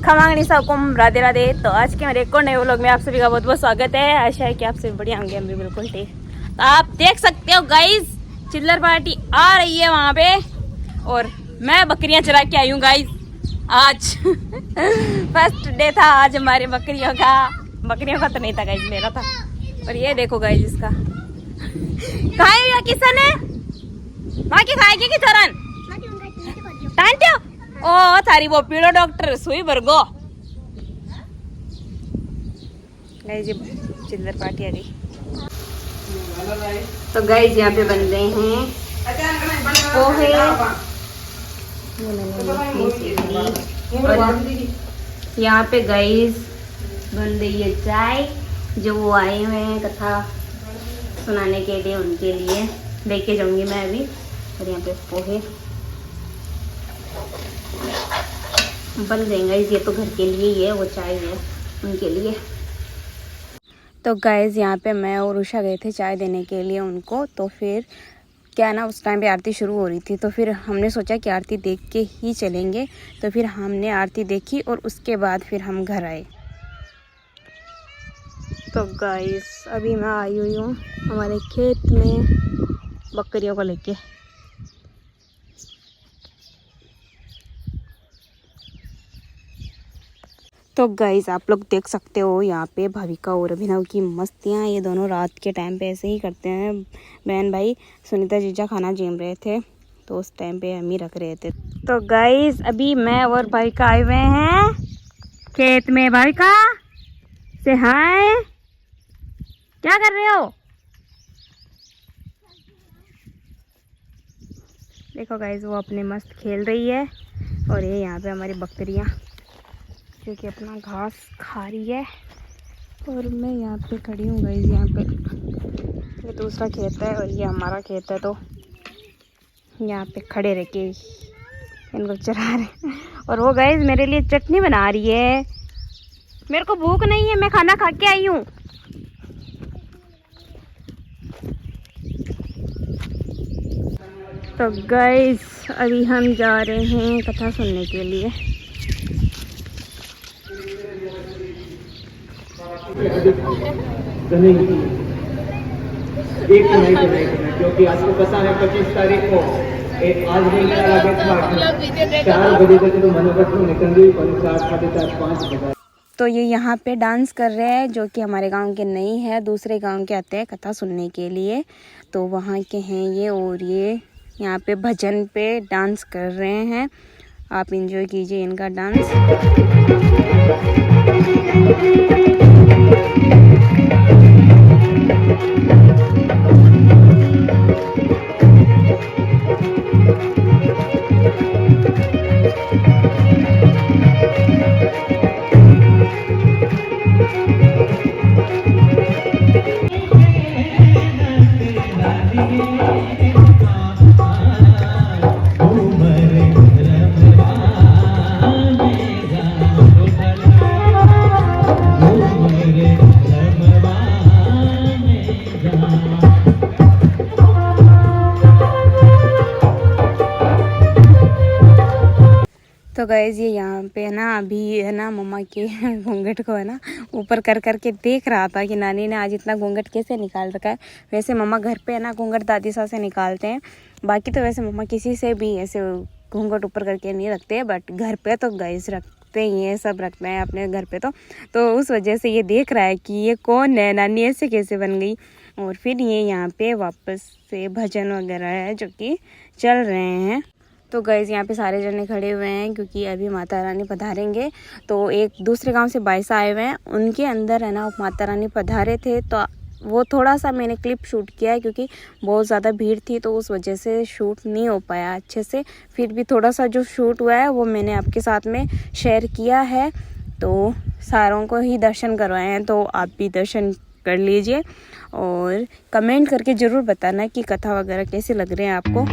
खमांगनी साकुम राधे राधे। तो आज के मेरे एक और नए व्लॉग में आप सभी का बहुत बहुत स्वागत है। आशा है कि आप सभी बढ़िया होंगे, हम भी बिल्कुल ठीक। तो आप देख सकते हो गाइस, चिल्लर पार्टी आ रही है वहाँ पे और मैं बकरियाँ चरा के आई हूँ गाइस। आज फर्स्ट डे था आज हमारे बकरियों का। बकरियों का तो नहीं था गाइस, मेरा था। और ये देखो गाइस, इसका खाए किसन है वहाँ की खाएगी कि चरण टांटियो ओ थारी वो पीड़ो डॉक्टर सुई बरगो गाइस। ये चिल्लर पार्टी आ गई। तो गाइस यहाँ पे बन रहे हैं पोहे, और यहाँ पे गाइस बन रही है चाय। जो वो आए हुए हैं कथा सुनाने के लिए, उनके लिए लेके जाऊंगी मैं अभी। और यहाँ पे पोहे बन देंगे। ये तो घर के लिए ही है, वो चाय है उनके लिए। तो गाइस यहाँ पे मैं और उषा गए थे चाय देने के लिए उनको। तो फिर क्या ना, उस टाइम पे आरती शुरू हो रही थी, तो फिर हमने सोचा कि आरती देख के ही चलेंगे। तो फिर हमने आरती देखी और उसके बाद फिर हम घर आए। तो गाइस अभी मैं आई हुई हूँ हमारे खेत में बकरियों को लेके। तो गाइस आप लोग देख सकते हो यहाँ पे भाविका और अभिनव की मस्तियाँ। ये दोनों रात के टाइम पे ऐसे ही करते हैं। बहन भाई सुनीता जीजा खाना जीम रहे थे, तो उस टाइम पे हम ही रख रहे थे। तो गाइस अभी मैं और भाविका आए हुए हैं खेत में। भाविका से हाय, क्या कर रहे हो? देखो गाइस वो अपने मस्त खेल रही है। और ये यहाँ पे हमारी बकरियाँ जो कि अपना घास खा रही है। और मैं यहाँ पे खड़ी हूँ गाइस। यहाँ पे ये दूसरा खेत है और ये हमारा खेत है, तो यहाँ पे खड़े रह के इनको चरा रहे। और वो गाइस मेरे लिए चटनी बना रही है। मेरे को भूख नहीं है, मैं खाना खा के आई हूँ। तो गाइस अभी हम जा रहे हैं कथा सुनने के लिए। क्योंकि आपको पता है 25 तारीख को आज नहीं 4 बजे तक तो मनोबत में निकल गई। 4:30 5 तो ये यहाँ पे डांस कर रहे हैं, जो कि हमारे गांव के नहीं है, दूसरे गांव के आते हैं कथा सुनने के लिए। तो वहाँ के हैं ये, और ये यहाँ पे भजन पे डांस कर रहे हैं। आप एंजॉय कीजिए इनका डांस। तो गाइस ये यहाँ पे ना अभी है ना मम्मा के घूंघट को है ना ऊपर कर कर के देख रहा था कि नानी ने आज इतना घूंघट कैसे निकाल रखा है। वैसे मम्मा घर पे है ना घूंघट दादी सास से निकालते हैं, बाकी तो वैसे मम्मा किसी से भी ऐसे घूंघट ऊपर करके नहीं रखते, बट घर पे तो गाइस रखते ही हैं, सब रखते हैं अपने घर पे। तो उस वजह से ये देख रहा है कि ये कौन है, नानी ऐसे कैसे बन गई। और फिर ये यहाँ पे वापस से भजन वगैरह है जो कि चल रहे हैं। तो गाइस यहाँ पे सारे जने खड़े हुए हैं क्योंकि अभी माता रानी पधारेंगे। तो एक दूसरे गांव से 22 आए हुए हैं, उनके अंदर है ना माता रानी पधारे थे। तो वो थोड़ा सा मैंने क्लिप शूट किया है क्योंकि बहुत ज़्यादा भीड़ थी, तो उस वजह से शूट नहीं हो पाया अच्छे से। फिर भी थोड़ा सा जो शूट हुआ है वो मैंने आपके साथ में शेयर किया है। तो सारों को ही दर्शन करवाए हैं, तो आप भी दर्शन कर लीजिए और कमेंट करके ज़रूर बताना कि कथा वगैरह कैसे लग रहे हैं आपको।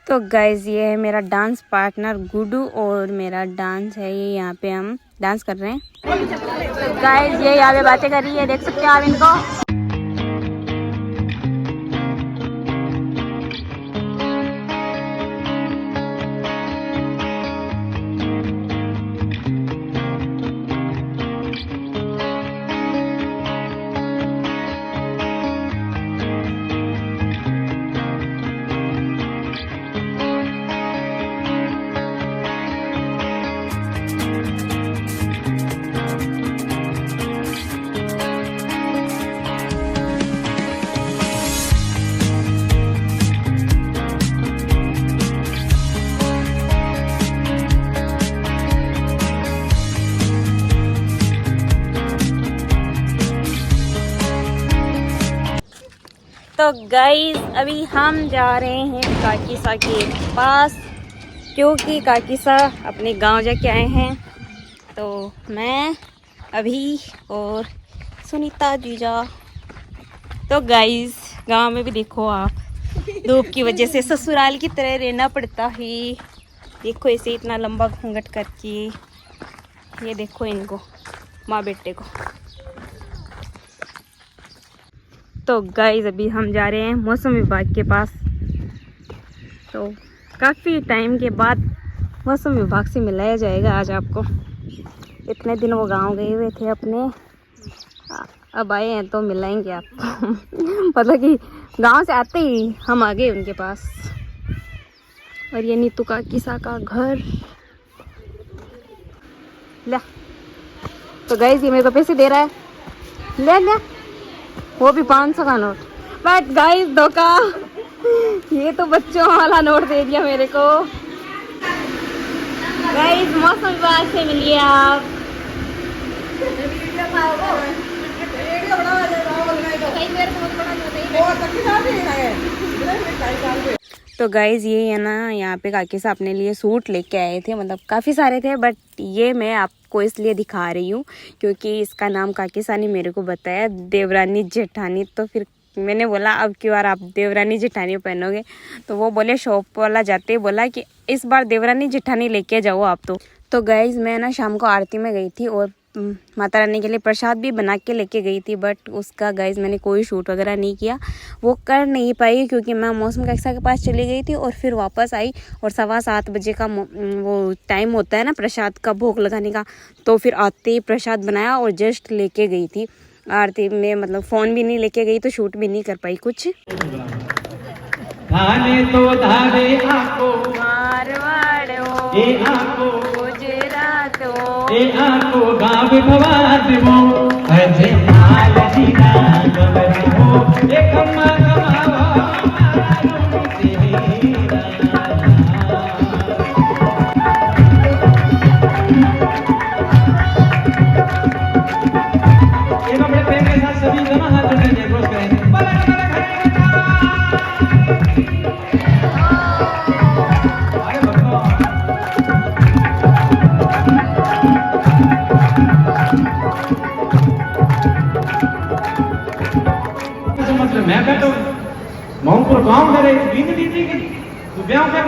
तो गाइज ये है मेरा डांस पार्टनर गुडू और मेरा डांस है ये, यहाँ पे हम डांस कर रहे हैं। तो गाइज ये यहाँ पे बातें कर रही है, देख सकते हैं आप इनको। तो गाइस अभी हम जा रहे हैं काकीसा के पास, क्योंकि काकीसा अपने गांव जाके आए हैं। तो मैं अभी और सुनीता जीजा। तो गाइस गांव में भी देखो आप, धूप की वजह से ससुराल की तरह रहना पड़ता है। देखो ऐसे इतना लंबा घूंघट करके, ये देखो इनको, माँ बेटे को। तो गाइस अभी हम जा रहे हैं मौसम विभाग के पास। तो काफ़ी टाइम के बाद मौसम विभाग से मिलाया जाएगा आज आपको। इतने दिन वो गांव गए हुए थे अपने, अब आए हैं तो मिलाएंगे आपको। मतलब कि गांव से आते ही हम आ गए उनके पास। और ये नीतू का किसा का घर ले। तो गाइस ये मेरे को पैसे दे रहा है, ले ले, वो भी 500 का नोट। बट गाइस धोखा, ये तो बच्चों वाला नोट दे दिया मेरे को। गाइस मौसम विभाग से मिलिए आप। तो गाइज ये है ना, यहाँ पे काकीसा अपने लिए सूट लेके आए थे, मतलब काफ़ी सारे थे, बट ये मैं आपको इसलिए दिखा रही हूँ क्योंकि इसका नाम काकीसा ने मेरे को बताया, देवरानी जेठानी। तो फिर मैंने बोला अब की बार आप देवरानी जेठानी पहनोगे? तो वो बोले, शॉप वाला जाते बोला कि इस बार देवरानी जेठानी लेके जाओ आप। तो गाइज मैं ना शाम को आरती में गई थी और माता रानी के लिए प्रसाद भी बना के लेके गई थी, बट उसका गाइज मैंने कोई शूट वगैरह नहीं किया, वो कर नहीं पाई क्योंकि मैं मौसम काकीसा के पास चली गई थी और फिर वापस आई और 7:15 बजे का वो टाइम होता है ना प्रसाद का भोग लगाने का। तो फिर आते ही प्रसाद बनाया और जस्ट लेके गई थी आरती में, मतलब फ़ोन भी नहीं लेके गई तो शूट भी नहीं कर पाई कुछ। धाने तो धारे आको मारवाड़ो ए आको गुजरातो ए आको गाँव भवा देवो अजे माल जीना गवरी हो ए खम्मा कमावा मारो तेरा। एक अपने प्रेम के साथ सभी जमा हाथ जोड़े जय घोष करेंगे। मैं कहता हूँ मोहनपुर गांव में रहे बीन दीदी की तो ब्याह कर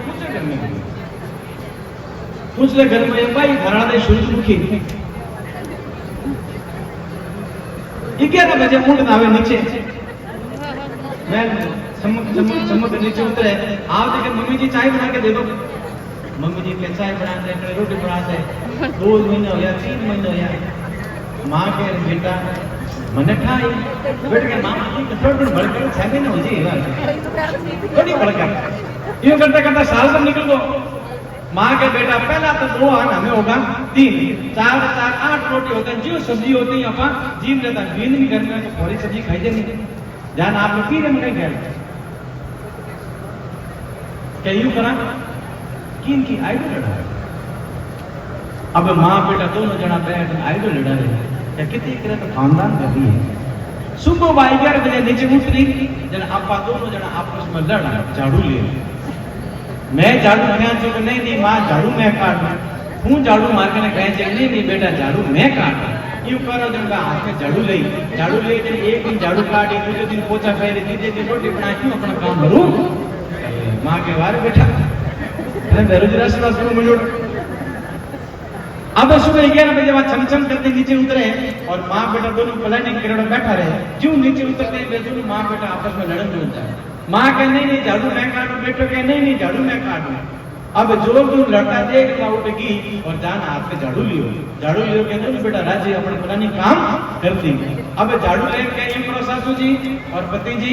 पूछे घर में पूछ ले घर में भाई घराना दे सूरजमुखी 11 बजे ऊँट आवे नीचे, मैं चमक नीचे उतरे, आप देखे मम्मी जी चाय बना के दे दो। मम्मी जी के चाय बना दे, रोटी बना दे। 2 महीने हो या 3 महीने हो या माँ के बेटा मने ठाई बेट के मामा की थोड़ी भड़के छागे न हो जी थोड़ी भड़का यूं करते करते साल सब निकल गो। माँ के बेटा पहला तो 2 आन हमें होगा 3 4 4 8 रोटी होते हैं, जो सब्जी होती है अपा जीव रहता है बीन भी घर में तो थोड़ी सब्जी खाई दे नहीं जान आप लोग पीने में नहीं गए क्या यूं करा किन की आइडल लड़ा। अब माँ बेटा दोनों जना बैठ आइडल लड़ा रहे क्या कितनी करे तो खानदान कर रही है। सुबह 11 बजे नीचे उतरी जन आपा दोनों जना आपस में लड़ा, झाड़ू ले मैं झाड़ू क्या चुके नहीं माँ झाड़ू मैं काट हूँ झाड़ू मार के कहे नहीं बेटा झाड़ू मैं काट यूं करो जो हाथ में झाड़ू ले के एक दिन झाड़ू काटे, दूसरे दिन पोछा फेरे, तीसरे दिन रोटी बनाए, क्यों अपना काम करूं? माँ के वारे बेटा रोजरास शुरू में जोड़। अब सुबह 11 बजे बाद छम करते नीचे उतरे और माँ बेटा दोनों प्लानिंग करे बैठा रहे। जो नीचे उतरते हैं दोनों माँ बेटा आपस में लड़न जुड़ जाए। माँ कहे नहीं झाड़ू मैं काटू, बेटो कहे नहीं झाड़ू मैं काटू। अब जो तुम लड़का देख उठगी और जान हाथ में झाड़ू लियो कहते ना बेटा राजी अपने पुरानी काम करती। अब झाड़ू लेके यूं करो सासू जी और पति जी,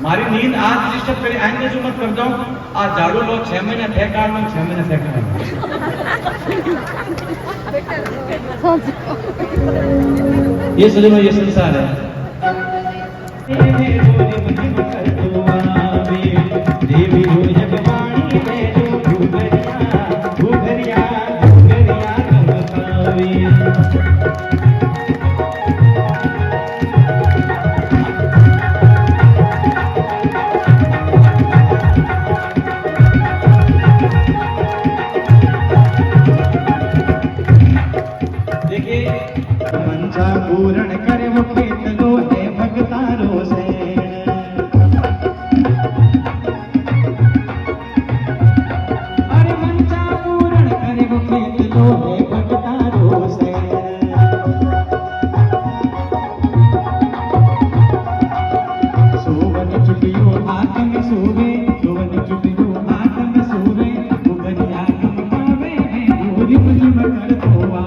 मारी नींद आज डिस्टर्ब करे, आइंदा जो मत कर दो। आज झाड़ू लो 6 महीने थे काट लो, 6 महीने थे काट। ये सजनो ये संसार है। देवी पूर्ण करे वो खेत लो है भगतारो से। अरे मंचा पूर्ण करे वो खेत लो है भगतारो से। सोवन चुपियो हाथ में सोवे, सोवन चुपियो हाथ में सोवे, उगरिया कम पावे है गोरी मुझ मकर धोवा।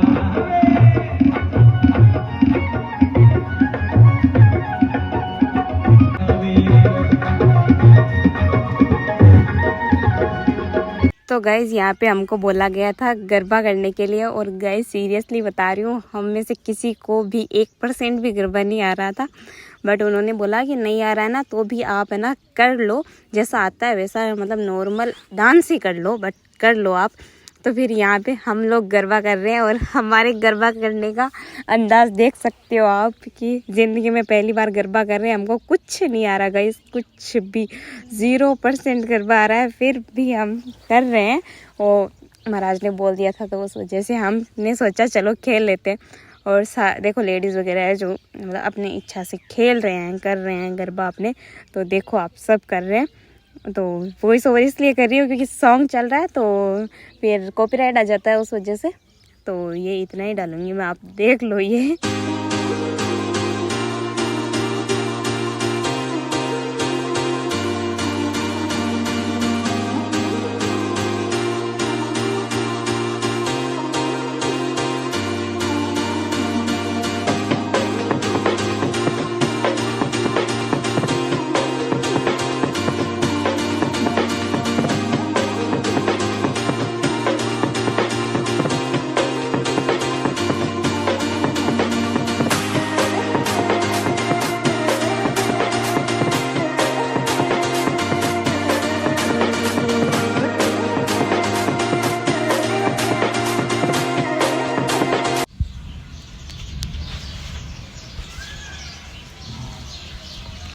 तो गाइज़ यहाँ पे हमको बोला गया था गरबा करने के लिए, और गाइज़ सीरियसली बता रही हूँ हम में से किसी को भी 1% भी गरबा नहीं आ रहा था। बट उन्होंने बोला कि नहीं आ रहा है ना तो भी आप है ना कर लो, जैसा आता है वैसा मतलब नॉर्मल डांस ही कर लो, बट कर लो आप। तो फिर यहाँ पे हम लोग गरबा कर रहे हैं और हमारे गरबा करने का अंदाज़ देख सकते हो आप कि ज़िंदगी में पहली बार गरबा कर रहे हैं। हमको कुछ नहीं आ रहा गाइस, कुछ भी 0% गरबा आ रहा है, फिर भी हम कर रहे हैं। और महाराज ने बोल दिया था तो उस वजह से हमने सोचा चलो खेल लेते हैं। और देखो लेडीज़ वगैरह है जो मतलब अपनी इच्छा से खेल रहे हैं, कर रहे हैं गरबा अपने। तो देखो आप सब कर रहे हैं। तो वॉइस ओवर इसलिए कर रही हूँ क्योंकि सॉन्ग चल रहा है तो फिर कॉपीराइट आ जाता है उस वजह से। तो ये इतना ही डालूंगी मैं, आप देख लो ये।